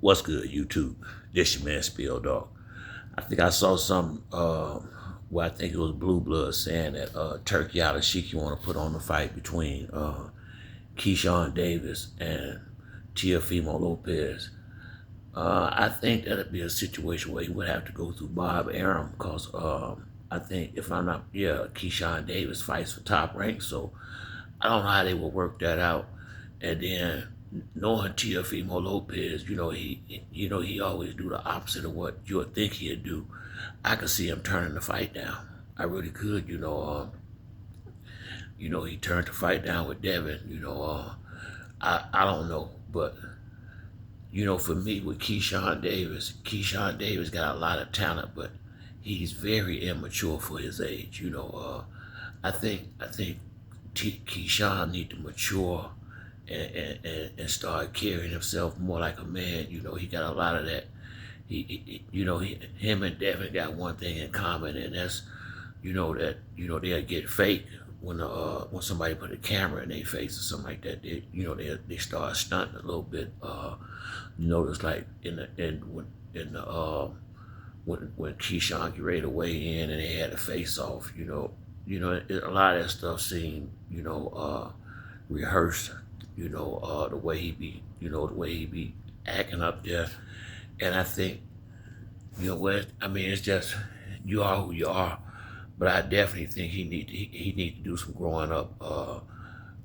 What's good, YouTube? This your man Spill Dog. I think I saw some where I think it was Blue Blood saying that Turkey Alashiki want to put on the fight between Keyshawn Davis and Teofimo Lopez. I think that'd be a situation where he would have to go through Bob Arum because I think if I'm not, yeah, Keyshawn Davis fights for top rank, so I don't know how they will work that out. And then knowing Teofimo Lopez, he always do the opposite of what you would think he'd do. I could see him turning the fight down. I really could. He turned the fight down with Devin. I don't know, but for me with Keyshawn Davis got a lot of talent, but he's very immature for his age. I think Keyshawn need to mature and start carrying himself more like a man. He got a lot of that. Him and Devin got one thing in common, and that's, they'll get fake when somebody put a camera in their face or something like that. They start stunting a little bit. It's like when Keyshawn get ready to weigh in and they had a face off. A lot of that stuff seemed rehearsed. The way he be acting up there, and I think it's just you are who you are. But I definitely think he need to do some growing up.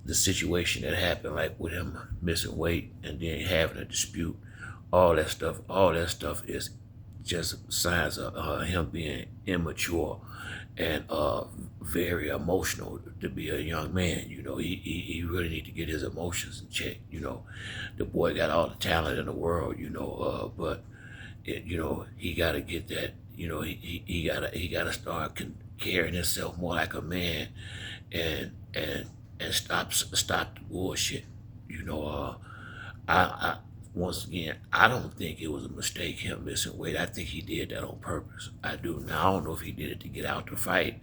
The situation that happened, like with him missing weight and then having a dispute, all that stuff is just signs of him being immature and very emotional to be a young man. He really need to get his emotions in check. The boy got all the talent in the world. But he got to get that. He gotta start carrying himself more like a man, and stop the bullshit. I once again, I don't think it was a mistake him missing weight. I think he did that on purpose. I do. Now I don't know if he did it to get out the fight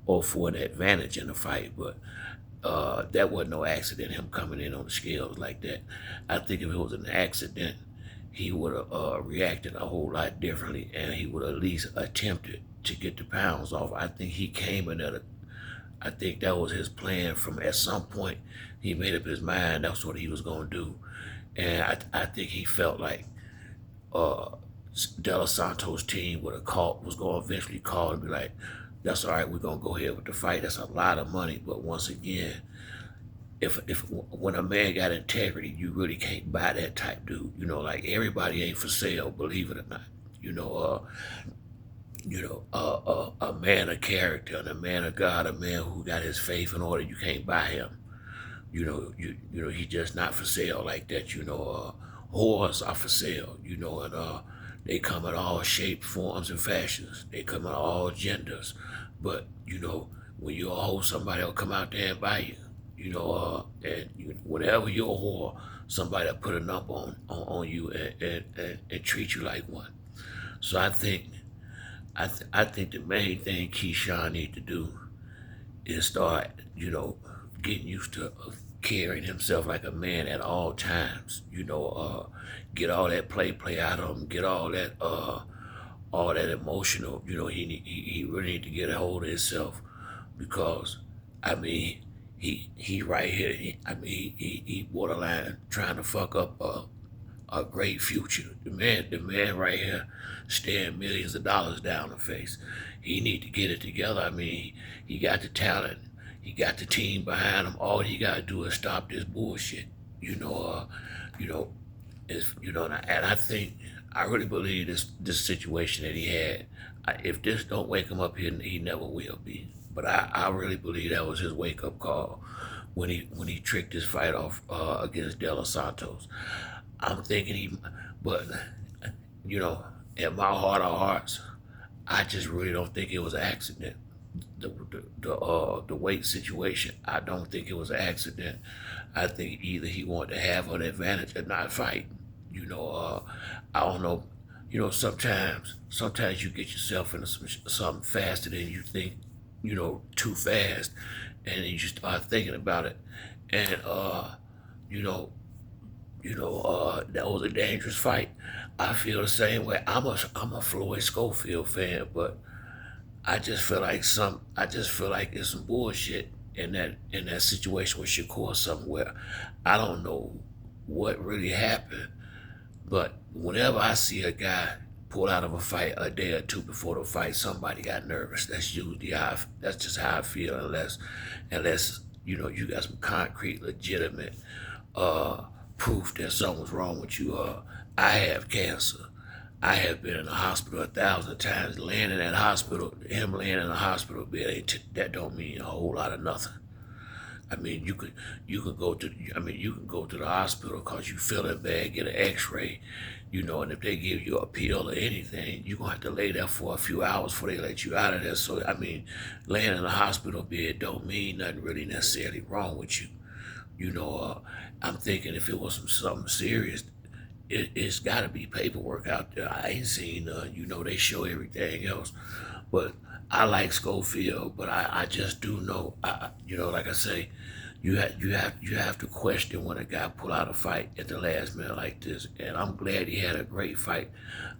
or for an advantage in the fight, but that wasn't no accident. Him coming in on the scales like that. I think if it was an accident, he would have reacted a whole lot differently, and he would at least attempted to get the pounds off. I think he came in at I think that was his plan. From at some point, he made up his mind that's what he was going to do, and I think he felt like uh, De Los Santos' team was going to eventually call and be like, "That's all right. We're going to go ahead with the fight. That's a lot of money." But once again, if when a man got integrity, you really can't buy that type dude. Like everybody ain't for sale, believe it or not. A man of character and a man of God, a man who got his faith in order. You can't buy him. He just not for sale like that. Whores are for sale. And they come in all shapes, forms, and fashions. They come in all genders. But when you're a whore, somebody will come out there and buy you. Whenever you're a whore, somebody will put a number on you and treat you like one. So I think the main thing Keyshawn need to do is start, getting used to carrying himself like a man at all times. Get all that play out of him. Get all that emotional. He really need to get a hold of himself, because he right here. He borderline trying to fuck up a great future. The man right here staring millions of dollars down the face. He need to get it together. He got the talent. He got the team behind him. All he got to do is stop this bullshit. And I really believe this situation that he had. If this don't wake him up, he never will be. But I really believe that was his wake up call when he tricked his fight off against De Los Santos. I'm thinking but in my heart of hearts, I just really don't think it was an accident. The weight situation, I don't think it was an accident. I think either he wanted to have an advantage or not fight. I don't know. Sometimes you get yourself into something faster than you think. Too fast, and you just start thinking about it, and you know That was a dangerous fight. I feel the same way. I'm a Floyd Schofield fan, but I just feel like it's some bullshit in that situation with Shakur somewhere. I don't know what really happened, but whenever I see a guy pull out of a fight a day or two before the fight, somebody got nervous. That's just how I feel, unless you got some concrete, legitimate proof that something's wrong with you. I have cancer. I have been in the hospital 1,000 times. Laying in that hospital, him laying in the hospital bed, that don't mean a whole lot of nothing. I mean, you can go to the hospital because you feeling bad, get an X-ray, and if they give you a pill or anything, you're gonna have to lay there for a few hours before they let you out of there. So I mean, laying in a hospital bed don't mean nothing really necessarily wrong with you. I'm thinking if it was something serious, it's got to be paperwork out there. I ain't seen none. They show everything else, but I like Schofield. But I just do know. Like I say, you have to question when a guy pull out a fight at the last minute like this. And I'm glad he had a great fight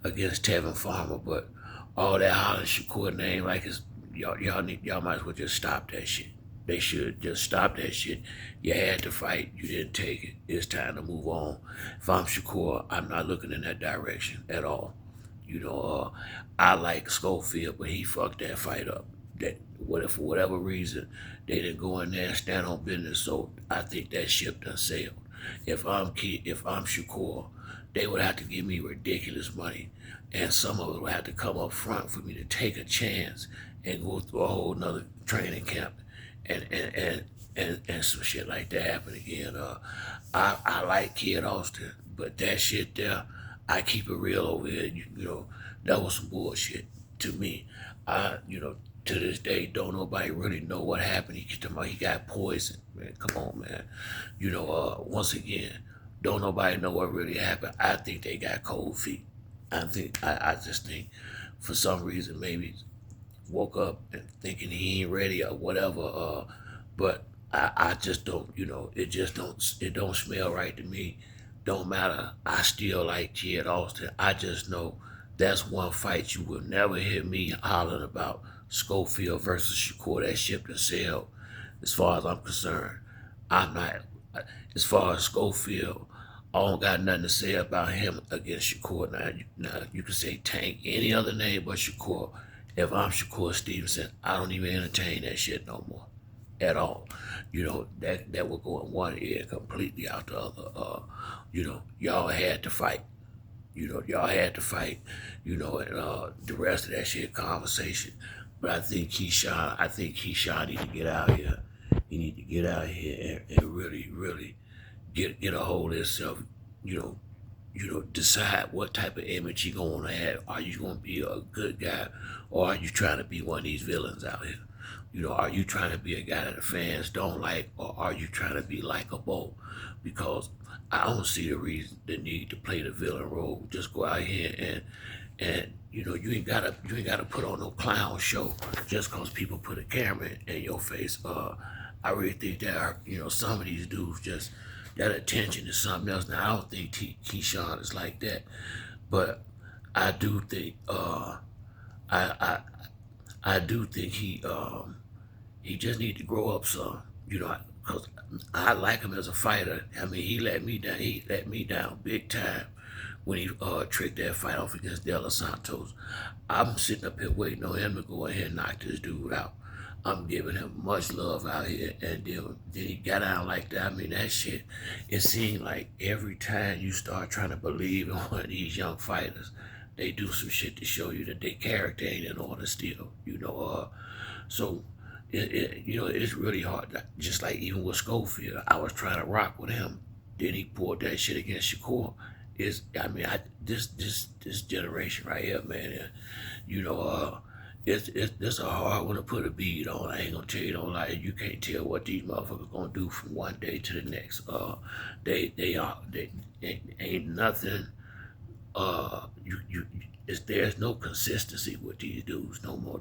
against Tevin Farmer. But all that hollering Shakur name like it's y'all might as well just stop that shit. They should just stop that shit. You had to fight. You didn't take it. It's time to move on. If I'm Shakur, I'm not looking in that direction at all. I like Schofield, but he fucked that fight up. For whatever reason, they didn't go in there and stand on business. So I think that ship done sailed. If I'm Shakur, they would have to give me ridiculous money, and some of it would have to come up front for me to take a chance and go through a whole nother training camp and some shit like that happen again. I like Kid Austin, but that shit there, I keep it real over here. That was some bullshit to me. To this day, don't nobody really know what happened. He got poisoned, man. Come on, man. Once again, don't nobody know what really happened. I think they got cold feet. I just think for some reason maybe woke up and thinking he ain't ready or whatever. But I just don't, it don't smell right to me. Don't matter. I still like Kid Austin. I just know that's one fight you will never hear me hollering about. Schofield versus Shakur. That ship to sailed. As far as I'm concerned, I'm not. As far as Schofield, I don't got nothing to say about him against Shakur. Now you can say Tank, any other name but Shakur. If I'm Shakur Stevenson, I don't even entertain that shit no more, at all. That will go in one ear completely out the other. Y'all had to fight. Y'all had to fight. And the rest of that shit conversation. But I think Keyshawn need to get out here. He need to get out here and really, really get a hold of himself. Decide what type of image you gonna have. Are you gonna be a good guy, or are you trying to be one of these villains out here? Are you trying to be a guy that the fans don't like, or are you trying to be likable? Because I don't see the need to play the villain role. Just go out here and you ain't gotta put on no clown show just cause people put a camera in your face. I really think that some of these dudes just that attention is something else. Now I don't think Keyshawn is like that, but I do think I I do think he just need to grow up some, because I like him as a fighter. I mean, he let me down. He let me down big time when he tricked that fight off against De Los Santos. I'm sitting up here waiting on him to go ahead and knock this dude out. I'm giving him much love out here, and then he got down like that. I mean, that shit, it seemed like every time you start trying to believe in one of these young fighters, they do some shit to show you that their character ain't in order still. So, it's really hard. Just like even with Schofield, I was trying to rock with him. Then he pulled that shit against Shakur. This generation right here, man, it's a hard one to put a bead on. I ain't gonna tell you no lie. You can't tell what these motherfuckers gonna do from one day to the next. They ain't nothing. There's no consistency with these dudes no more.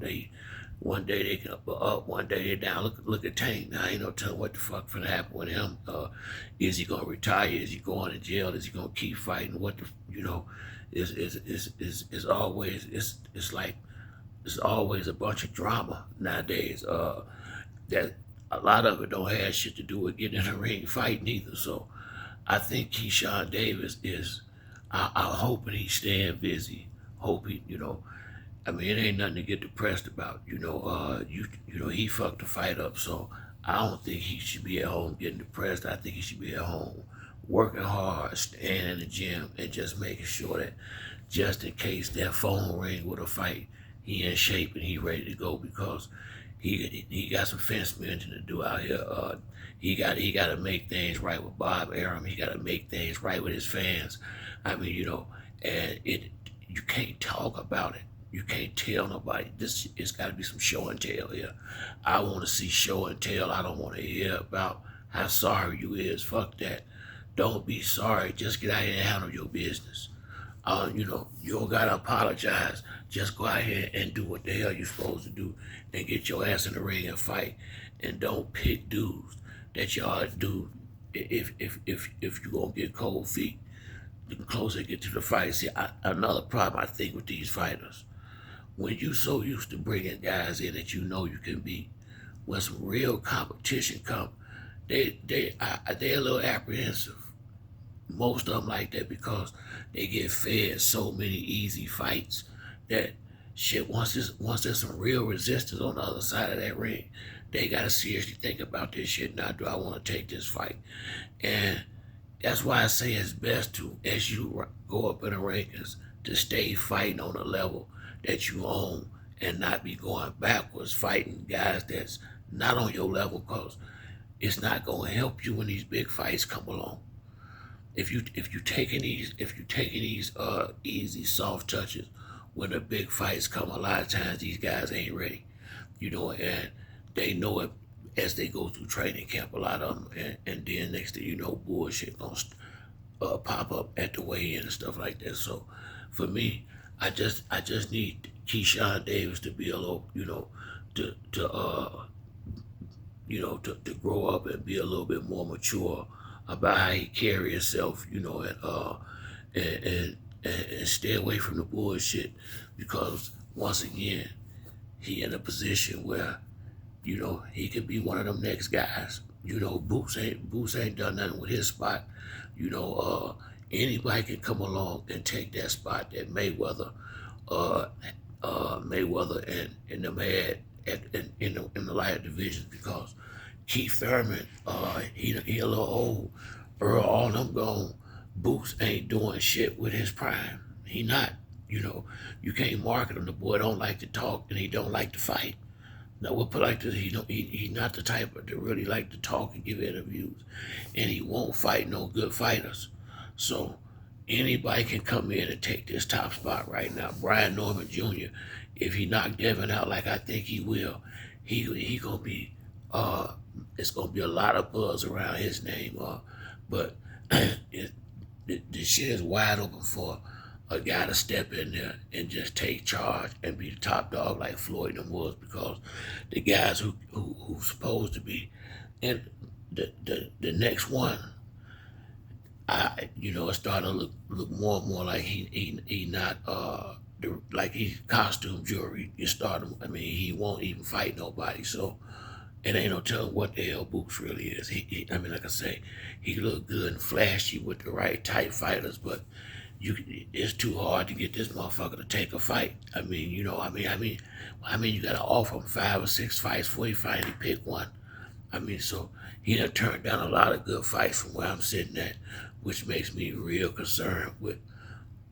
One day they can up, one day they down. Look at Tank. Now ain't no telling what the fuck finna happen with him. Is he gonna retire? Is he going to jail? Is he gonna keep fighting? What the is always it's like it's always a bunch of drama nowadays. That a lot of it don't have shit to do with getting in the ring fighting either. So I think Keyshawn Davis is. I'm hoping he's staying busy. Hope he, I mean, it ain't nothing to get depressed about. He fucked the fight up, so I don't think he should be at home getting depressed. I think he should be at home working hard, staying in the gym, and just making sure that just in case that phone ring with a fight, he in shape and he ready to go because he got some fence mending to do out here. He got to make things right with Bob Arum. He got to make things right with his fans. I mean, and you can't talk about it. You can't tell nobody. It's got to be some show and tell here. I want to see show and tell. I don't want to hear about how sorry you is. Fuck that. Don't be sorry. Just get out here and handle your business. You don't gotta apologize. Just go out here and do what the hell you're supposed to do and get your ass in the ring and fight. And don't pick dudes that y'all do if you gonna get cold feet. The closer you get to the fight. See, another problem I think with these fighters, when you so used to bringing guys in that you know you can beat, when some real competition come, they're a little apprehensive. Most of them like that because they get fed so many easy fights that shit, once there's some real resistance on the other side of that ring, they gotta seriously think about this shit. Now, do I want to take this fight? And that's why I say it's best to, as you go up in the rankings, to stay fighting on a level that you own and not be going backwards fighting guys that's not on your level, because it's not going to help you when these big fights come along. If you taking these easy soft touches when the big fights come, a lot of times these guys ain't ready, and they know it as they go through training camp, a lot of them, and then next thing you know, bullshit gonna pop up at the weigh-in and stuff like that. So for me, I just need Keyshawn Davis to be a little, to grow up and be a little bit more mature about how he carry himself, and stay away from the bullshit, because once again, he in a position where, he could be one of them next guys. Boots ain't done nothing with his spot. Anybody can come along and take that spot that Mayweather and them had in the lighter divisions, because Keith Thurman, he a little old. Earl, all them gone. Boots ain't doing shit with his prime. He not. You can't market him. The boy don't like to talk and he don't like to fight. Now we'll put like this: he not the type to really like to talk and give interviews, and he won't fight no good fighters. So anybody can come in and take this top spot right now. Brian Norman Jr., if he knock Devin out like I think he will, he gonna be it's gonna be a lot of buzz around his name. But the shit is wide open for a guy to step in there and just take charge and be the top dog like Floyd and was, because the guys who's supposed to be in the next one, it's starting to look more and more like he not like he's costume jewelry. You start him. I mean, he won't even fight nobody. So it ain't no telling what the hell Boots really is. I mean, like I say, he look good and flashy with the right type fighters, but it's too hard to get this motherfucker to take a fight. I mean, you gotta offer him 5 or 6 fights before he finally pick one. I mean, so he done turned down a lot of good fights from where I'm sitting at, which makes me real concerned with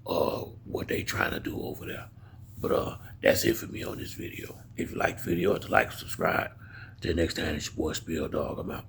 what they trying to do over there. But that's it for me on this video. If you like the video, hit the like and subscribe. Till next time, it's your boy Spill Dog. I'm out.